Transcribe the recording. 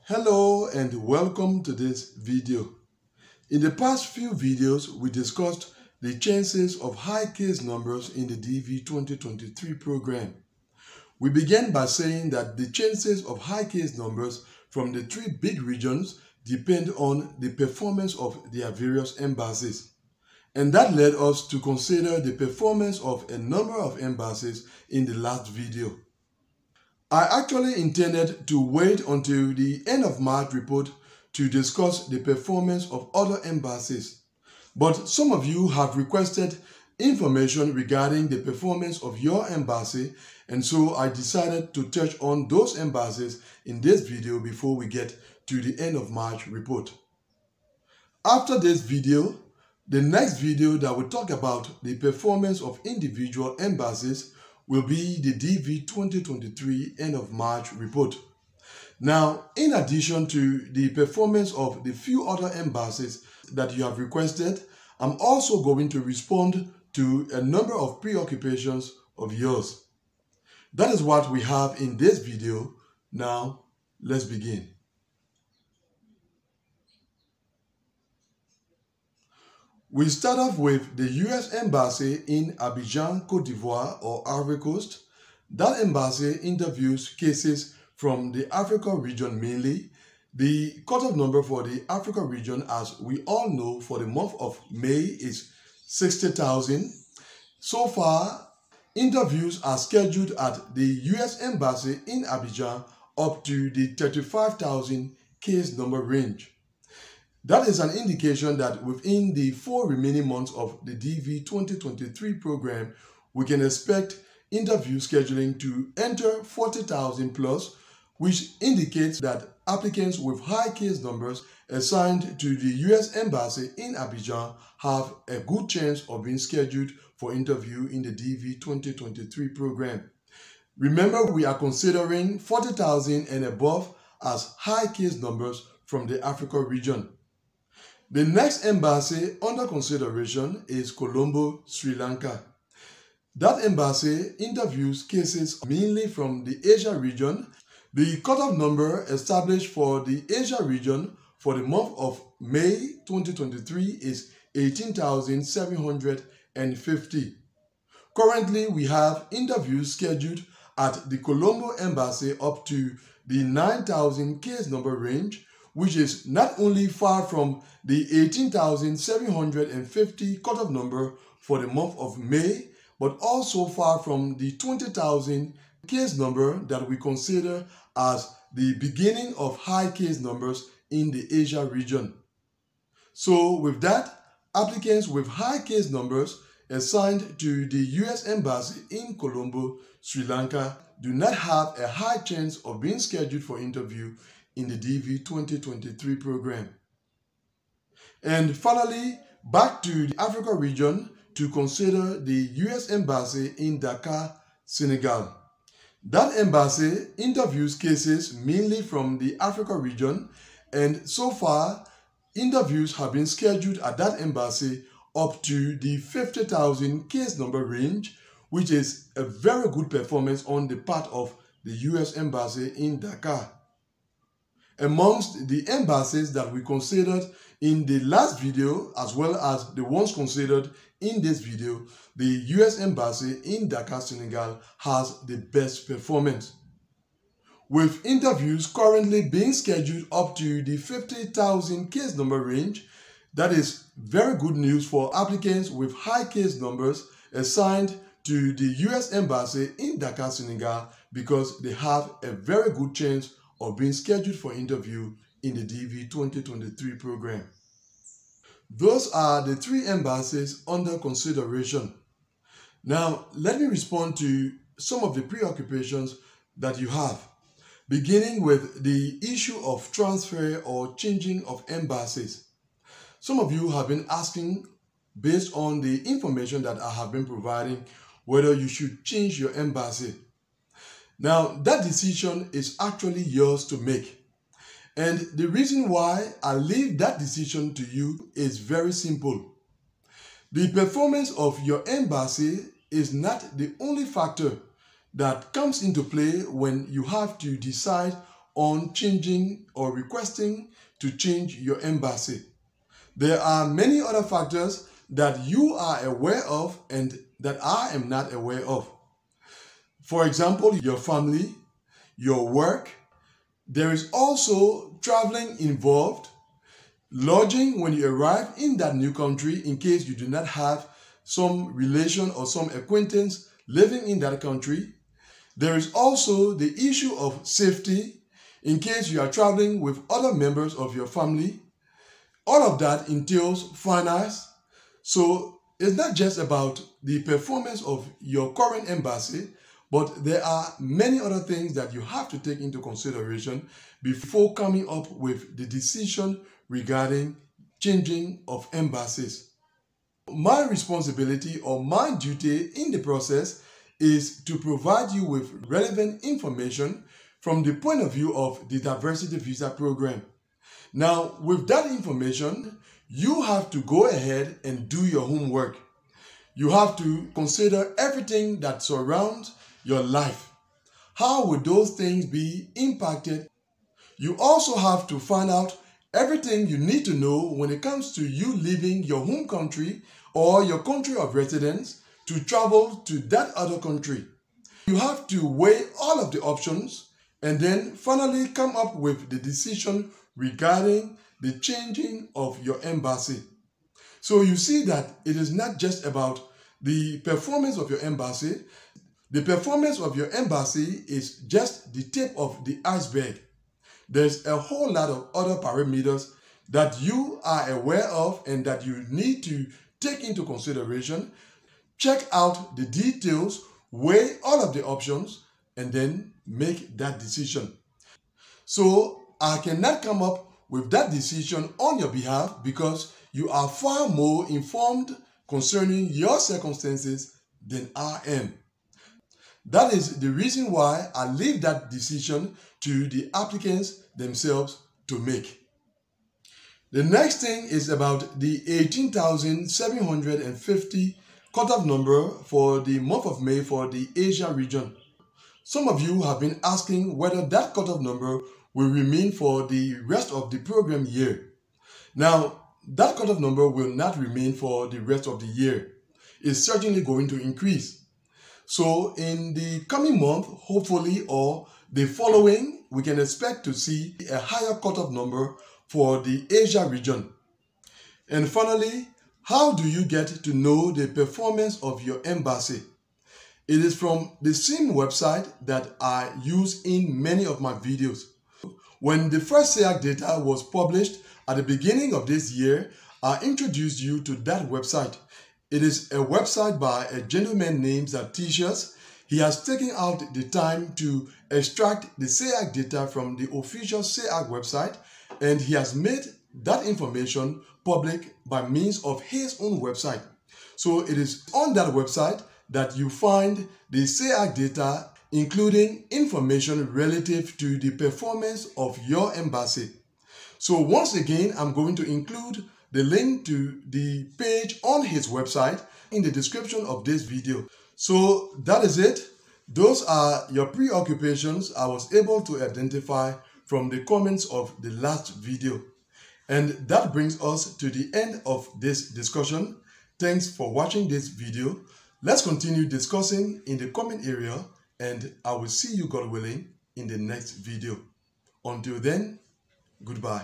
Hello and welcome to this video. In the past few videos, we discussed the chances of high case numbers in the DV 2023 program. We began by saying that the chances of high case numbers from the three big regions depend on the performance of their various embassies. And that led us to consider the performance of a number of embassies in the last video. I actually intended to wait until the end of March report to discuss the performance of other embassies, but some of you have requested information regarding the performance of your embassy, and so I decided to touch on those embassies in this video before we get to the end of March report. After this video, the next video that will talk about the performance of individual embassies will be the DV 2023 end of March report. Now, in addition to the performance of the few other embassies that you have requested, I'm also going to respond to a number of preoccupations of yours. That is what we have in this video. Now, let's begin. We start off with the U.S. Embassy in Abidjan, Côte d'Ivoire or Ivory Coast. That embassy interviews cases from the Africa region mainly. The cutoff number for the Africa region, as we all know, for the month of May is 60,000. So far, interviews are scheduled at the U.S. Embassy in Abidjan up to the 35,000 case number range. That is an indication that within the 4 remaining months of the DV 2023 program, we can expect interview scheduling to enter 40,000 plus, which indicates that applicants with high case numbers assigned to the U.S. Embassy in Abidjan have a good chance of being scheduled for interview in the DV 2023 program. Remember, we are considering 40,000 and above as high case numbers from the Africa region. The next embassy under consideration is Colombo, Sri Lanka. That embassy interviews cases mainly from the Asia region. The cutoff number established for the Asia region for the month of May 2023 is 18,750. Currently, we have interviews scheduled at the Colombo embassy up to the 9,000 case number range, which is not only far from the 18,750 cutoff number for the month of May, but also far from the 20,000 case number that we consider as the beginning of high case numbers in the Asia region. So with that, applicants with high case numbers assigned to the U.S. Embassy in Colombo, Sri Lanka do not have a high chance of being scheduled for interview in the DV 2023 program. And finally, back to the Africa region to consider the U.S. Embassy in Dakar, Senegal. That embassy interviews cases mainly from the Africa region, and so far, interviews have been scheduled at that embassy up to the 50,000 case number range, which is a very good performance on the part of the U.S. Embassy in Dakar. Amongst the embassies that we considered in the last video, as well as the ones considered in this video, the U.S. Embassy in Dakar, Senegal has the best performance. With interviews currently being scheduled up to the 50,000 case number range, that is very good news for applicants with high case numbers assigned to the U.S. Embassy in Dakar, Senegal, because they have a very good chance of being scheduled for interview in the DV 2023 program. Those are the 3 embassies under consideration. Now, let me respond to some of the preoccupations that you have, beginning with the issue of transfer or changing of embassies. Some of you have been asking, based on the information that I have been providing, whether you should change your embassy. Now, that decision is actually yours to make. And the reason why I leave that decision to you is very simple. The performance of your embassy is not the only factor that comes into play when you have to decide on changing or requesting to change your embassy. There are many other factors that you are aware of and that I am not aware of. For example, your family, your work. There is also traveling involved, lodging when you arrive in that new country in case you do not have some relation or some acquaintance living in that country. There is also the issue of safety in case you are traveling with other members of your family. All of that entails finance. So it's not just about the performance of your current embassy, but there are many other things that you have to take into consideration before coming up with the decision regarding changing of embassies. My responsibility or my duty in the process is to provide you with relevant information from the point of view of the diversity visa program. Now, with that information, you have to go ahead and do your homework. You have to consider everything that surrounds your life. How would those things be impacted? You also have to find out everything you need to know when it comes to you leaving your home country or your country of residence to travel to that other country. You have to weigh all of the options and then finally come up with the decision regarding the changing of your embassy. So you see that it is not just about the performance of your embassy. The performance of your embassy is just the tip of the iceberg. There's a whole lot of other parameters that you are aware of and that you need to take into consideration. Check out the details, weigh all of the options, and then make that decision. So I cannot come up with that decision on your behalf because you are far more informed concerning your circumstances than I am. That is the reason why I leave that decision to the applicants themselves to make. The next thing is about the 18,750 cutoff number for the month of May for the Asia region. Some of you have been asking whether that cutoff number will remain for the rest of the program year. Now, that cutoff number will not remain for the rest of the year. It's certainly going to increase. So in the coming month, hopefully, or the following, we can expect to see a higher cutoff number for the Asia region. And finally, how do you get to know the performance of your embassy? It is from the same website that I use in many of my videos. When the first SEAC data was published at the beginning of this year, I introduced you to that website. It is a website by a gentleman named Zatitius. He has taken out the time to extract the SEAC data from the official SEAC website, and he has made that information public by means of his own website. So it is on that website that you find the SEAC data, including information relative to the performance of your embassy. So once again, I'm going to include the link to the page on his website in the description of this video. So that is it. Those are your preoccupations I was able to identify from the comments of the last video. And that brings us to the end of this discussion. Thanks for watching this video. Let's continue discussing in the comment area, and I will see you, God willing, in the next video. Until then, goodbye.